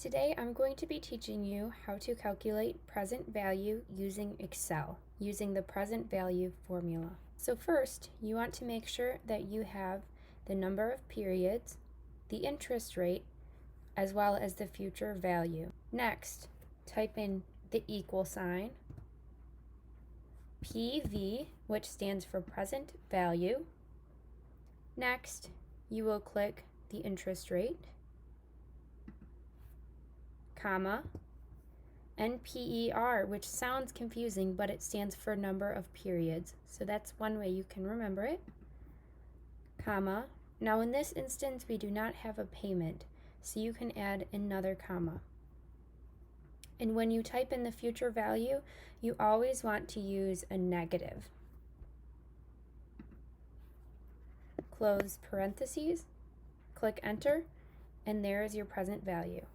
Today I'm going to be teaching you how to calculate present value using Excel, using the present value formula. So first, you want to make sure that you have the number of periods, the interest rate, as well as the future value. Next, type in the equal sign, PV, which stands for present value. Next, you will click the interest rate, comma, NPER, which sounds confusing, but it stands for number of periods. So that's one way you can remember it, comma. Now in this instance, we do not have a payment, so you can add another comma. And when you type in the future value, you always want to use a negative. Close parentheses, click enter, and there is your present value.